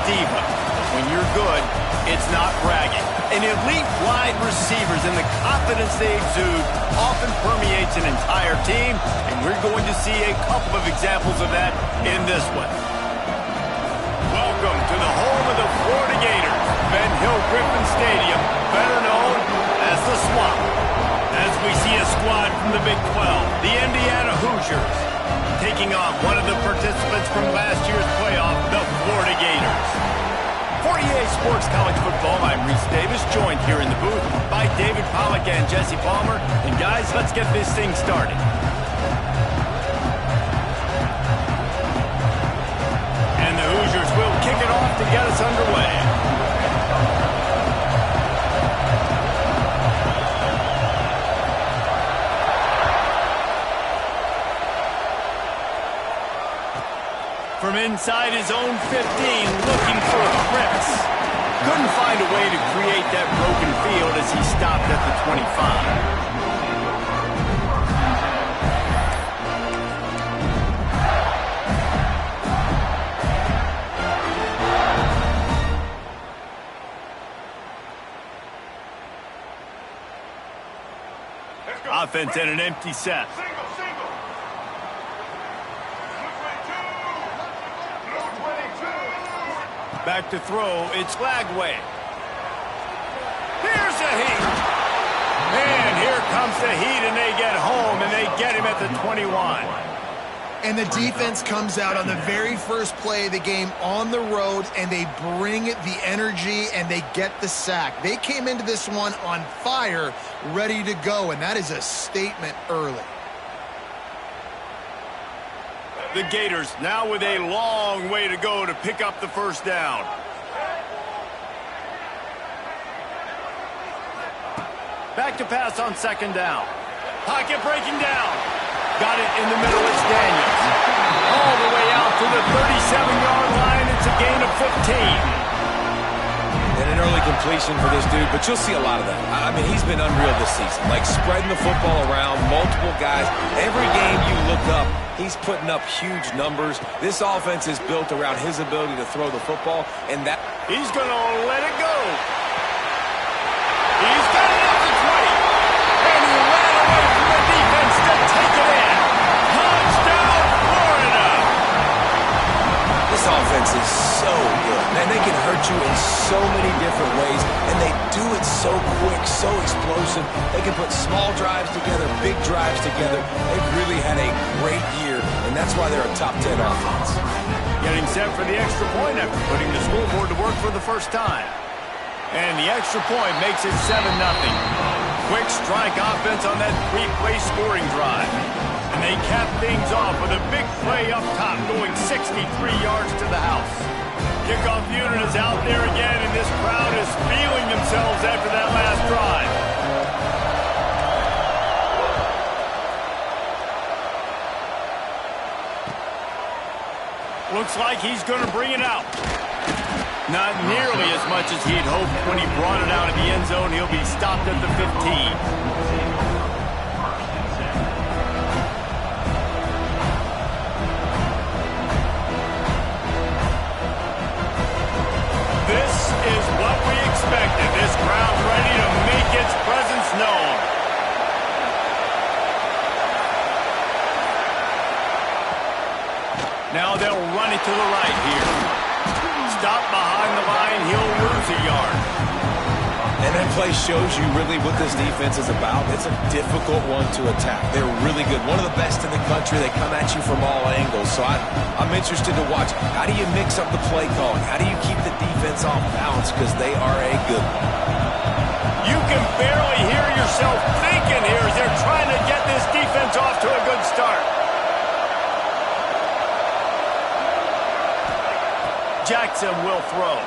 diva. When you're good, it's not bragging. And elite wide receivers and the confidence they exude often permeates an entire team, and we're going to see a couple of examples of that in this one. Welcome to the home of the Florida Gators, Ben Hill Griffin Stadium, better known as the Swamp. As we see a squad from the Big 12, the Indiana Hoosiers, taking on one of the participants from last year's playoff, the Florida Gators. For EA Sports College Football, I'm Reese Davis, joined here in the booth by David Pollack and Jesse Palmer. And guys, let's get this thing started. And the Hoosiers will kick it off to get us underway. From inside his own 15, looking for a press. Couldn't find a way to create that broken field as he stopped at the 25. Offense in an empty set. Back to throw, it's Lagway. Here's the heat. And here comes the heat, and they get home, and they get him at the 21. And the defense comes out on the very first play of the game on the road, and they bring the energy, and they get the sack. They came into this one on fire, ready to go, and that is a statement early. The Gators now with a long way to go to pick up the first down. Back to pass on second down. Pocket breaking down. Got it in the middle, it's Daniels. All the way out to the 37-yard line. It's a gain of 15. And an early completion for this dude, but you'll see a lot of that. I mean, he's been unreal this season. Like spreading the football around, multiple guys. Every game you look up, he's putting up huge numbers. This offense is built around his ability to throw the football, and that... He's going to let it go. He's got it up to 20. And he ran away from the defense to take it in. Touchdown, Florida! This offense is so good. Man, they can hurt you in so many different ways, and they do it so quick, so explosive. They can put small drives together, big drives together. They've really had a great year, and that's why they're a top 10 offense. Getting set for the extra point after putting the scoreboard to work for the first time. And the extra point makes it 7-0. Quick strike offense on that three-play scoring drive. And they cap things off with a big play up top, going 63 yards to the house. Kickoff unit is out there again, and this crowd is feeling themselves after that last drive. Looks like he's going to bring it out. Not nearly as much as he'd hoped when he brought it out of the end zone. He'll be stopped at the 15. This is what we expected. This crowd's ready to make its presence known. Now they'll run it to the right here. Stop behind the line, he'll lose a yard. And that play shows you really what this defense is about. It's a difficult one to attack. They're really good. One of the best in the country. They come at you from all angles. So I'm interested to watch. How do you mix up the play calling? How do you keep the defense off balance? Because they are a good one. You can barely hear yourself thinking here as they're trying to get this defense off to a good start. Jackson will throw.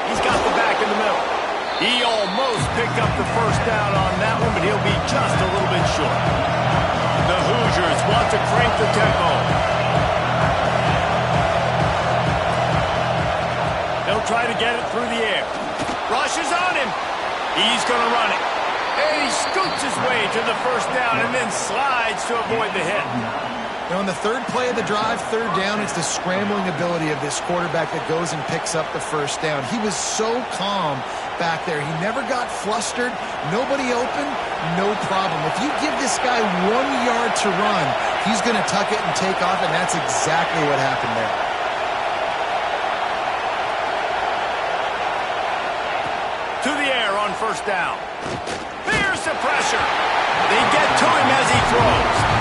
He's got the back in the middle. He almost picked up the first down on that one, but he'll be just a little bit short. The Hoosiers want to crank the tempo. They'll try to get it through the air. Rush is on him. He's going to run it. And he scoots his way to the first down and then slides to avoid the hit. Now, on the third play of the drive, third down, it's the scrambling ability of this quarterback that goes and picks up the first down. He was so calm back there. He never got flustered. Nobody open, no problem. If you give this guy 1 yard to run, he's going to tuck it and take off, and that's exactly what happened there. To the air on first down. Here's the pressure. They get to him as he throws.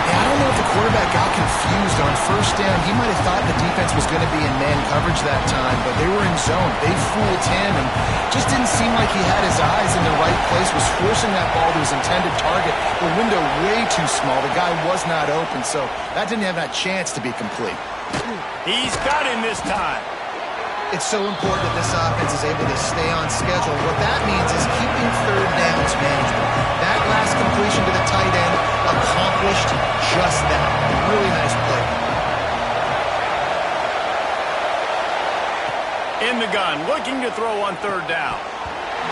I don't know if the quarterback got confused on first down. He might have thought the defense was going to be in man coverage that time, but they were in zone. They fooled him and just didn't seem like he had his eyes in the right place, was forcing that ball to his intended target. The window way too small. The guy was not open, so that didn't have that chance to be complete. He's got him this time. It's so important that this offense is able to stay on schedule. What that means is keeping third downs manageable. That last completion to the tight end accomplished just that. Really nice play. In the gun, looking to throw on third down.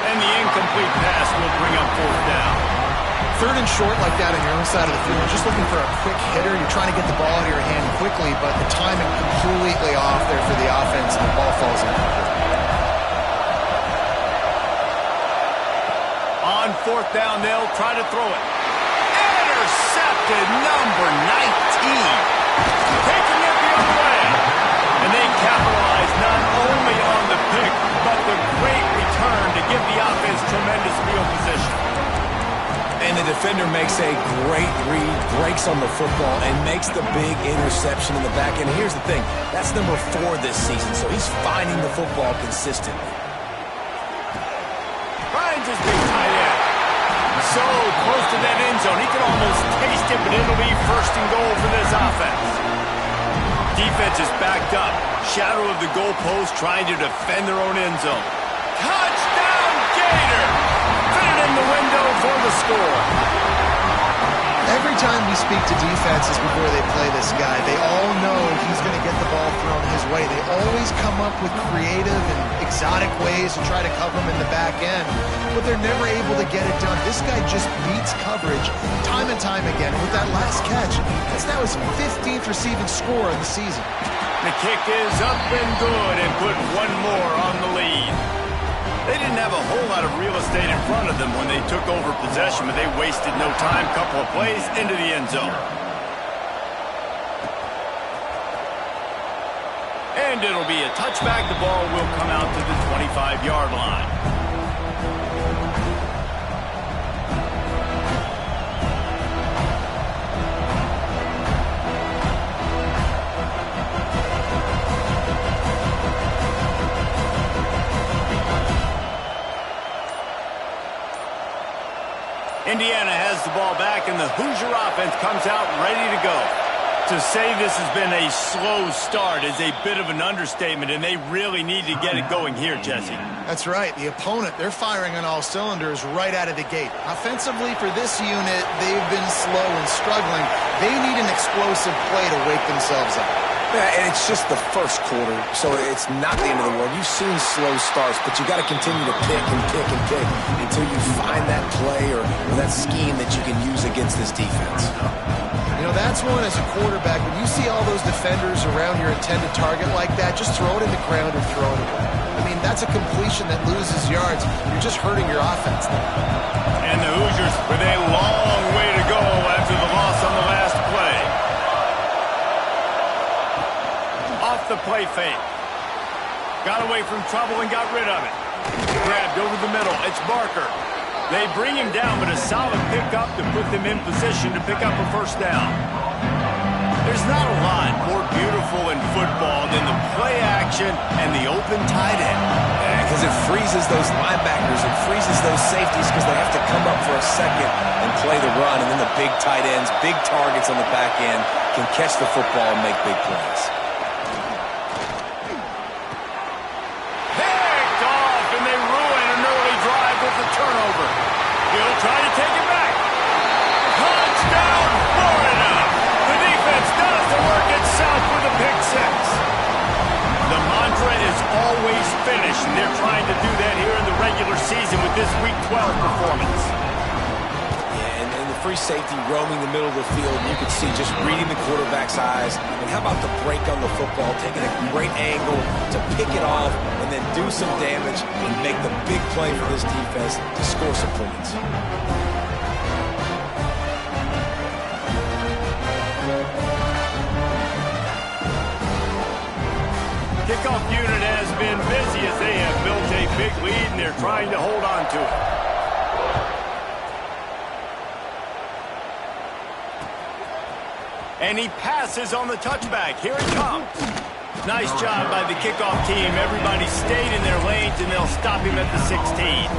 And the incomplete pass will bring up fourth down. Third and short like that on your own side of the field. You're just looking for a quick hitter. You're trying to get the ball out of your hand quickly, but the timing completely off there for the offense, and the ball falls incomplete. On fourth down, they'll try to throw it. Intercepted, number 19. Taking it the other way. And they capitalize not only on the pick, but the great return to give the offense tremendous field position. And the defender makes a great read, breaks on the football, and makes the big interception in the back end. Here's the thing, that's number 4 this season, so he's finding the football consistently. Finds his big tight end. So close to that end zone, he can almost taste it, but it'll be first and goal for this offense. Defense is backed up. Shadow of the goalpost trying to defend their own end zone. Touchdown, Gator! Fit in the window for the score. Every time we speak to defenses before they play this guy, they all know he's going to get the ball thrown his way. They always come up with creative and exotic ways to try to cover him in the back end, but they're never able to get it done. This guy just beats coverage time and time again. With that last catch, that's now his 15th receiving score of the season. The kick is up and good and put one more on the lead. They didn't have a whole lot of real estate in front of them when they took over possession, but they wasted no time. Couple of plays into the end zone. And it'll be a touchback. The ball will come out to the 25-yard line. Indiana has the ball back, and the Hoosier offense comes out ready to go. To say this has been a slow start is a bit of an understatement, and they really need to get it going here, Jesse. That's right. The opponent, they're firing on all cylinders right out of the gate. Offensively, for this unit, they've been slow and struggling. They need an explosive play to wake themselves up. Yeah, and it's just the first quarter, so it's not the end of the world. You've seen slow starts, but you got to continue to pick and pick and pick until you find that play or that scheme that you can use against this defense. You know, that's one as a quarterback. When you see all those defenders around your intended target like that, just throw it in the ground or throw it away. I mean, that's a completion that loses yards. You're just hurting your offense there. And the Hoosiers with a long way to go after the loss on the last play. Off the play fake. Got away from trouble and got rid of it. Grabbed over the middle. It's Barker. They bring him down, but a solid pickup to put them in position to pick up a first down. There's not a lot more beautiful in football than the play action and the open tight end. Because it freezes those linebackers, it freezes those safeties because they have to come up for a second and play the run, and then the big tight ends, big targets on the back end can catch the football and make big plays. Picked off, and they ruin an early drive with the turnover. He'll try to take it back. Touchdown, Florida! The defense does the work itself with a pick six. The mantra is always finish, and they're trying to do that here in the regular season with this Week 12 performance. Yeah, and the free safety roaming the middle of the field, and you can see just reading the quarterback's eyes. And how about the break on the football, taking a great angle to pick it off and then do some damage and make the big play for this defense to score some points. Kickoff unit has been busy as they have built a big lead, and they're trying to hold on to it. And he passes on the touchback. Here he comes. Nice job by the kickoff team. Everybody stayed in their lanes, and they'll stop him at the 16.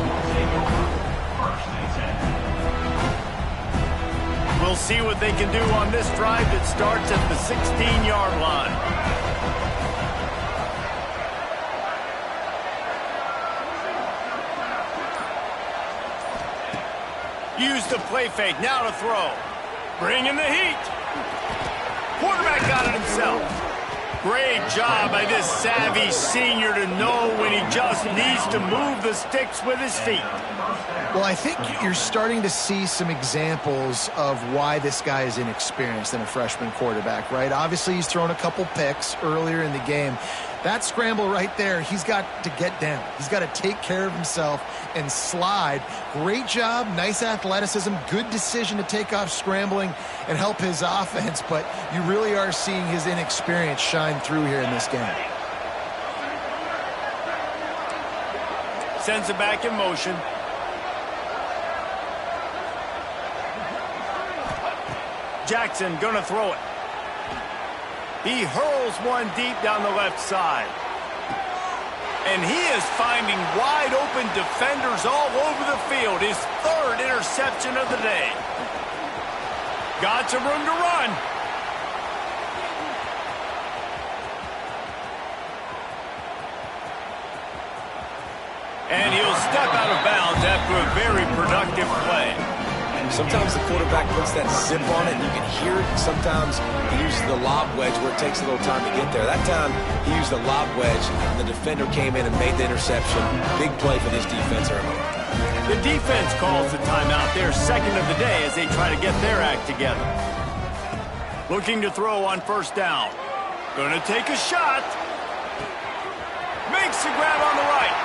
We'll see what they can do on this drive that starts at the 16-yard line. Use the play fake, now to throw. Bring in the heat. Quarterback got it himself. Great job by this savvy senior to know when he just needs to move the sticks with his feet. Well, I think you're starting to see some examples of why this guy is inexperienced in a freshman quarterback, right? Obviously, he's thrown a couple picks earlier in the game. That scramble right there, he's got to get down. He's got to take care of himself and slide. Great job, nice athleticism, good decision to take off scrambling and help his offense, but you really are seeing his inexperience shine through here in this game. Sends it back in motion. Jackson gonna throw it. He hurls one deep down the left side. And he is finding wide open defenders all over the field. His third interception of the day. Got some room to run. And he'll step out of bounds after a very productive play. Sometimes the quarterback puts that zip on it, and you can hear it. Sometimes he uses the lob wedge where it takes a little time to get there. That time, he used the lob wedge, and the defender came in and made the interception. Big play for this defense early. The defense calls the timeout, their second of the day, as they try to get their act together. Looking to throw on first down. Gonna take a shot. Makes the grab on the right.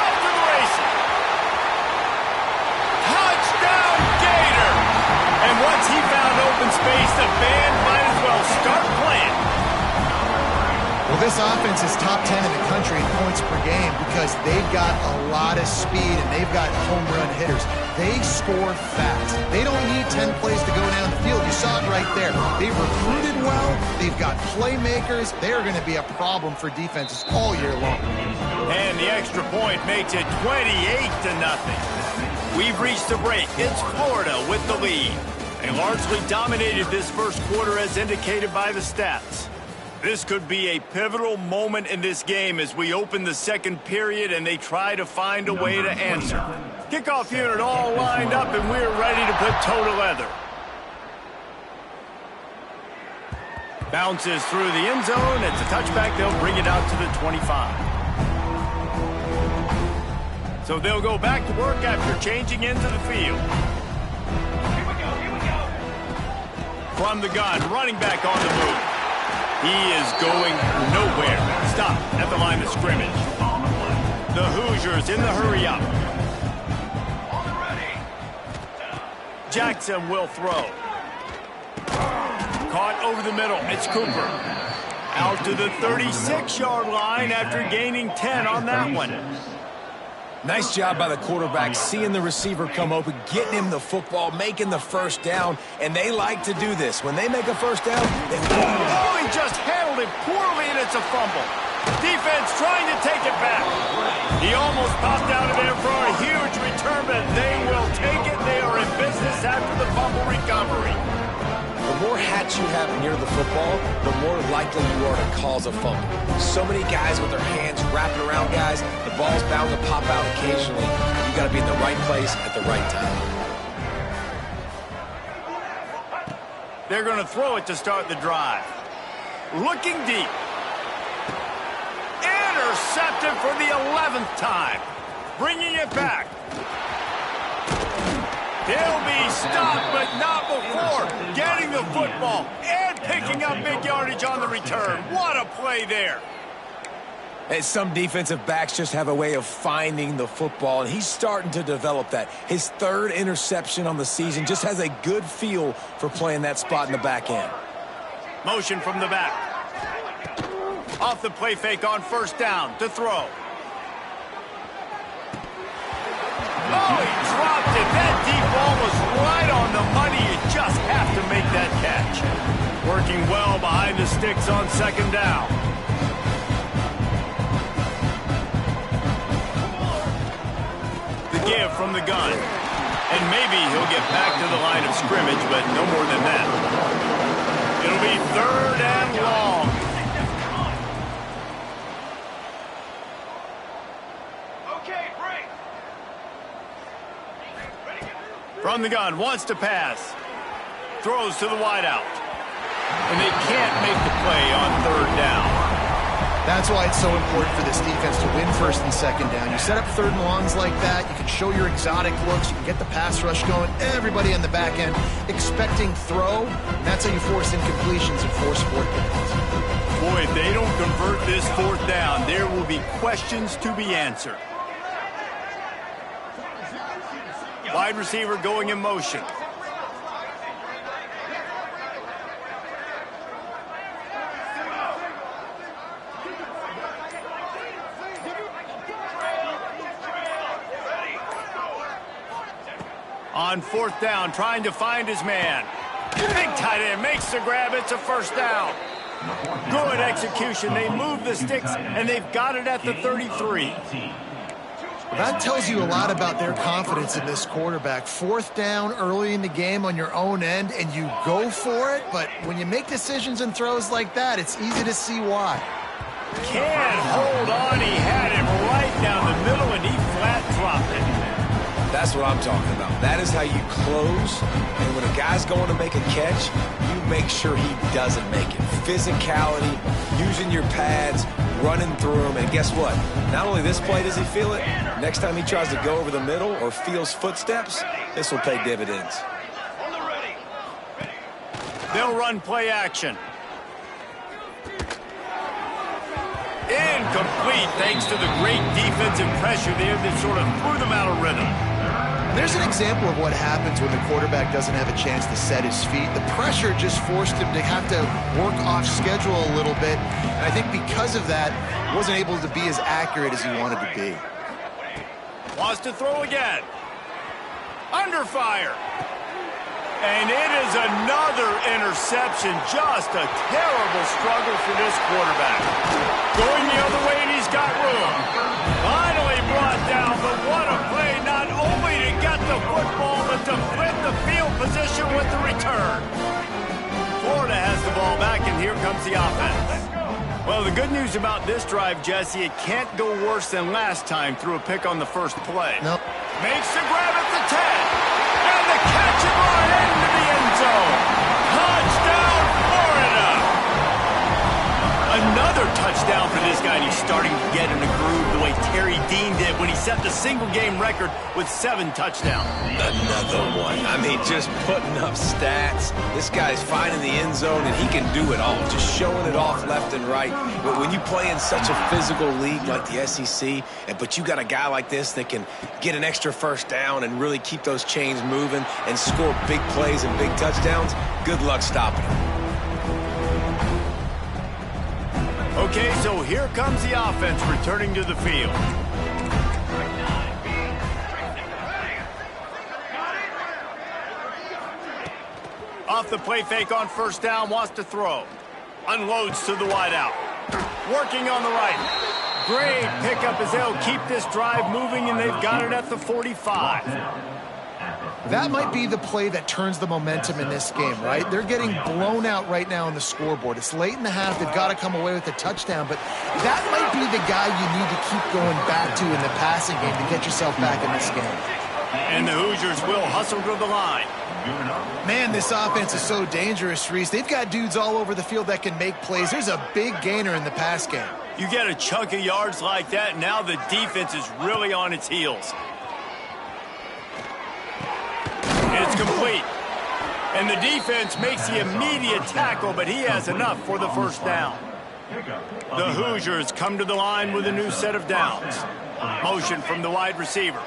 Off to the races. Touchdown Gator! And once he found open space, the band might as well start playing. Well, this offense is top 10 in the country in points per game because they've got a lot of speed and they've got home run hitters. They score fast. They don't need 10 plays to go down the field. You saw it right there. They've recruited well. They've got playmakers. They're going to be a problem for defenses all year long. And the extra point makes it 28-0. We've reached the break. It's Florida with the lead. They largely dominated this first quarter as indicated by the stats. This could be a pivotal moment in this game as we open the second period and they try to find a way to answer. Kickoff unit all lined up and we're ready to put toe to leather. Bounces through the end zone. It's a touchback. They'll bring it out to the 25. So they'll go back to work after changing into the field. Here we go. From the gun, running back on the move. He is going nowhere. Stop at the line of scrimmage. The Hoosiers in the hurry up. Jackson will throw. Caught over the middle. It's Cooper. Out to the 36-yard line after gaining 10 on that one. Nice job by the quarterback, seeing the receiver come open, getting him the football, making the first down, and they like to do this. When they make a first down, they oh, he just handled it poorly, and it's a fumble. Defense trying to take it back. He almost popped out of there for a huge return, but they will take it. They are in business after the fumble recovery. The more hats you have near the football, the more likely you are to cause a fumble. So many guys with their hands wrapping around guys, the ball's bound to pop out occasionally. You got to be in the right place at the right time. They're going to throw it to start the drive. Looking deep. Intercepted for the 11th time. Bringing it back. He'll be stopped, but not before getting the football and picking up big yardage on the return. What a play there. And some defensive backs just have a way of finding the football, and he's starting to develop that. His third interception on the season, just has a good feel for playing that spot in the back end. Motion from the back. Off the play fake on first down to throw. Oh, he dropped it. That deep ball was right on the money. You just have to make that catch. Working well behind the sticks on second down. The give from the gun. And maybe he'll get back to the line of scrimmage, but no more than that. It'll be third and long. From the gun, wants to pass. Throws to the wideout. And they can't make the play on third down. That's why it's so important for this defense to win first and second down. You set up third and longs like that, you can show your exotic looks, you can get the pass rush going, everybody on the back end expecting throw. That's how you force incompletions and force fourth downs. Boy, if they don't convert this fourth down, there will be questions to be answered. Wide receiver going in motion. On fourth down, trying to find his man. Big tight end makes the grab. It's a first down. Good execution. They move the sticks, and they've got it at the 33. That tells you a lot about their confidence in this quarterback. Fourth down early in the game on your own end, and you go for it, but when you make decisions and throws like that, it's easy to see why. Can't hold on. He had him right down the middle, and he flat dropped it. That's what I'm talking about. That is how you close, and when a guy's going to make a catch, you make sure he doesn't make it. Physicality, using your pads, running through him, and guess what? Not only this play does he feel it, next time he tries to go over the middle or feels footsteps, this will pay dividends. They'll run play action. Incomplete thanks to the great defensive pressure there that sort of threw them out of rhythm. There's an example of what happens when the quarterback doesn't have a chance to set his feet. The pressure just forced him to have to work off schedule a little bit. And I think because of that, wasn't able to be as accurate as he wanted to be. Wants to throw again. Under fire. And it is another interception. Just a terrible struggle for this quarterback. Going the other way, and he's got room. Finally brought down, but what a play. Not only to get the football, but to flip the field position with the return. Florida has the ball back, and here comes the offense. Well, the good news about this drive, Jesse, it can't go worse than last time through a pick on the first play. Nope. Makes the grab at the 10. And the catch and run into the end zone. Touchdown, Florida. Another touchdown for this guy, and he's starting to get in the groove the way Terry Dean did when he set the single-game record with 7 touchdowns. Another one. I mean, just putting up stats. This guy's finding the end zone, and he can do it all, just showing it off left and right. But when you play in such a physical league like the SEC, but you got a guy like this that can get an extra first down and really keep those chains moving and score big plays and big touchdowns, good luck stopping him. Okay, so here comes the offense returning to the field. Off the play fake on first down, wants to throw. Unloads to the wideout. Working on the right. Great pickup as they'll keep this drive moving, and they've got it at the 45. That might be the play that turns the momentum in this game, right? They're getting blown out right now on the scoreboard. It's late in the half. They've got to come away with a touchdown, but that might be the guy you need to keep going back to in the passing game to get yourself back in this game. And the Hoosiers will hustle to the line. Man, this offense is so dangerous, Reese. They've got dudes all over the field that can make plays. There's a big gainer in the pass game. You get a chunk of yards like that, now the defense is really on its heels. And the defense makes the immediate tackle, but he has enough for the first down. The Hoosiers come to the line with a new set of downs. Motion from the wide receiver.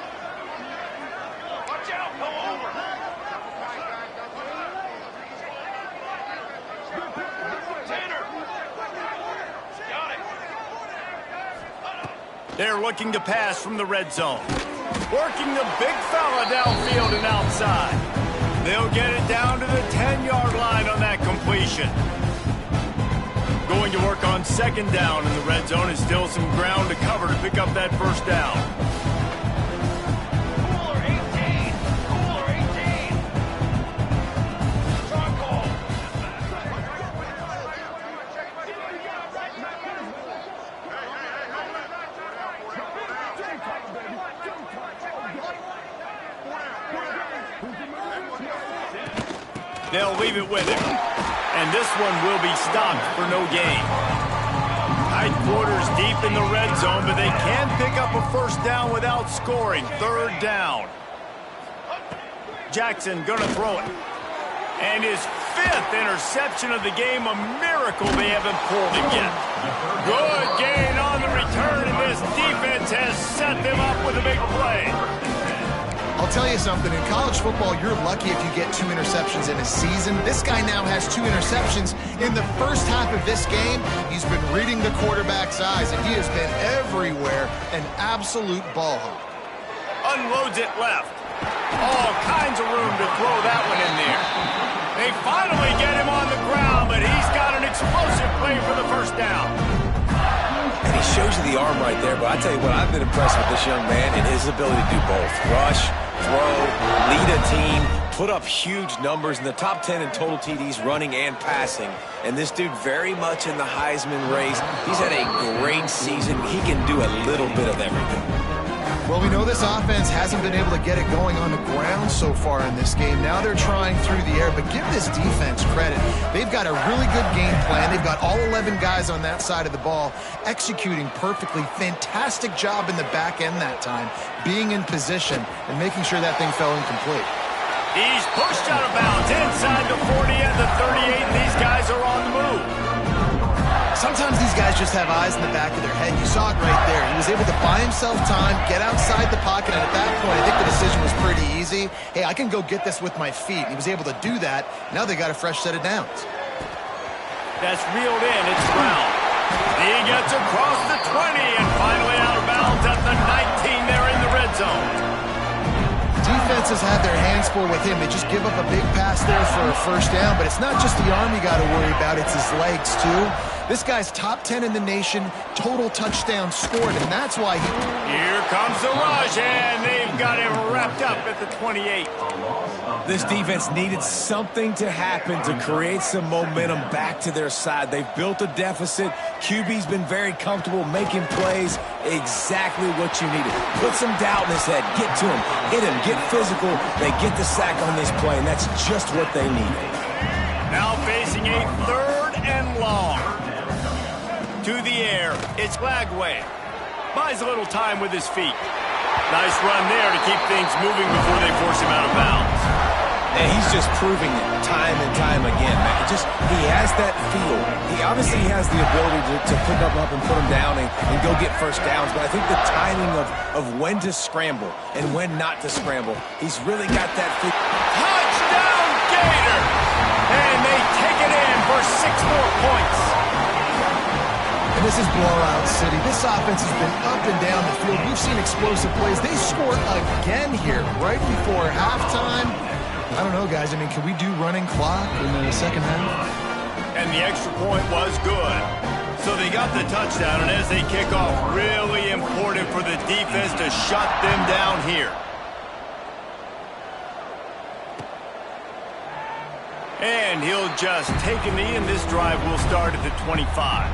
They're looking to pass from the red zone. Working the big fella downfield and outside. They'll get it down to the 10-yard line on that completion. Going to work on second down in the red zone is still some ground to cover to pick up that first down. Cooler 18! Cooler 18! Strong call! They'll leave it with him. And this one will be stopped for no gain. Tight quarters deep in the red zone, but they can pick up a first down without scoring. Third down. Jackson gonna throw it. And his 5th interception of the game, a miracle they haven't pulled him yet. Good gain on the return, and this defense has set them up with a big play. I'll tell you something, in college football, you're lucky if you get 2 interceptions in a season. This guy now has 2 interceptions. In the first half of this game, he's been reading the quarterback's eyes, and he has been everywhere, an absolute ball hawk. Unloads it left. All kinds of room to throw that one in there. They finally get him on the ground, but he's got an explosive play for the first down. And he shows you the arm right there, but I tell you what, I've been impressed with this young man and his ability to do both. Rush, throw, lead a team, put up huge numbers in the top 10 in total TDs running and passing. And this dude very much in the Heisman race. He's had a great season. He can do a little bit of everything. Well, we know this offense hasn't been able to get it going on the ground so far in this game. Now they're trying through the air, but give this defense credit. They've got a really good game plan. They've got all 11 guys on that side of the ball executing perfectly. Fantastic job in the back end that time, being in position and making sure that thing fell incomplete. He's pushed out of bounds inside the 40 and the 38, and these guys are on the move. Sometimes these guys just have eyes in the back of their head. You saw it right there. He was able to buy himself time, get outside the pocket, and at that point, I think the decision was pretty easy. Hey, I can go get this with my feet. He was able to do that. Now they got a fresh set of downs. That's reeled in. It's Brown. He gets across the 20 and finally out of bounds at the 19 there in the red zone. Defenses have their hands full with him. They just give up a big pass there for a first down, but it's not just the arm you got to worry about, it's his legs too. This guy's top 10 in the nation, total touchdowns scored, and that's why he... Here comes the rush, and they've got him wrapped up at the 28. This defense needed something to happen to create some momentum back to their side. They've built a deficit. QB's been very comfortable making plays. Exactly what you needed. Put some doubt in his head. Get to him. Hit him. Get physical. They get the sack on this play, and that's just what they needed. Now facing a 3rd and long. To the air, it's Lagway. Buys a little time with his feet. Nice run there to keep things moving before they force him out of bounds. And he's just proving it time and time again, man. He has that feel. He obviously has the ability to pick up and put him down and go get first downs, but I think the timing of when to scramble and when not to scramble, he's really got that feel. Touchdown, Gator! And they take it in for 6 more points. And this is blowout city. This offense has been up and down the field. We've seen explosive plays. They scored again here right before halftime. I don't know, guys. I mean, can we do running clock in the second half? And the extra point was good. So they got the touchdown, and as they kick off, really important for the defense to shut them down here. And he'll just take a knee, and this drive will start at the 25.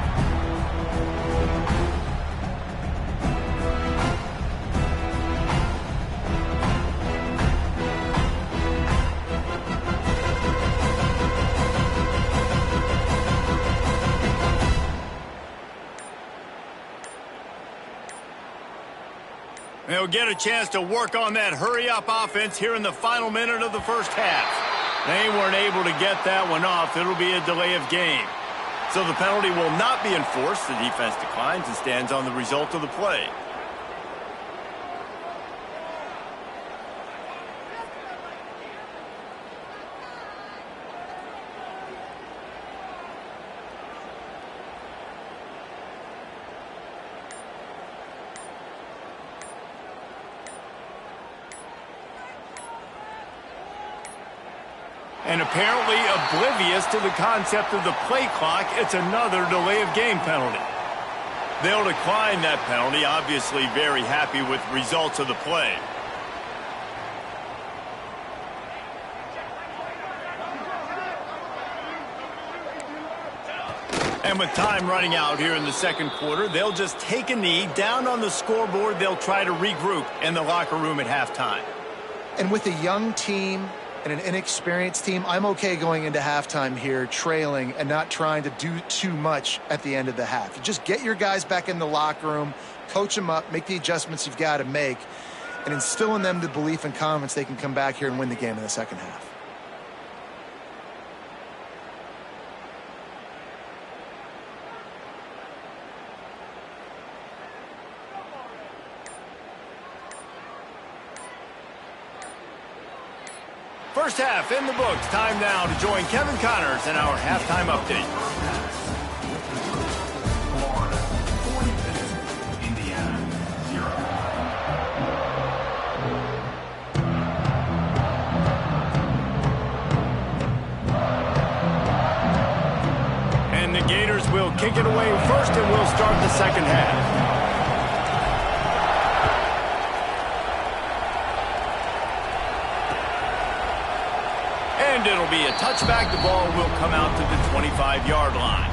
They'll get a chance to work on that hurry-up offense here in the final minute of the first half. They weren't able to get that one off. It'll be a delay of game. So the penalty will not be enforced. The defense declines and stands on the result of the play. And apparently oblivious to the concept of the play clock, it's another delay of game penalty. They'll decline that penalty, obviously very happy with the results of the play. And with time running out here in the second quarter, they'll just take a knee down on the scoreboard. They'll try to regroup in the locker room at halftime. And with a young team and an inexperienced team, I'm okay going into halftime here trailing and not trying to do too much at the end of the half. You just get your guys back in the locker room, coach them up, make the adjustments you've got to make, and instill in them the belief and confidence they can come back here and win the game in the second half. First half in the books. Time now to join Kevin Connors in our halftime update. Florida, 46. Indiana, 0. And the Gators will kick it away first, and we'll start the second half. And it'll be a touchback. The ball will come out to the 25-yard line.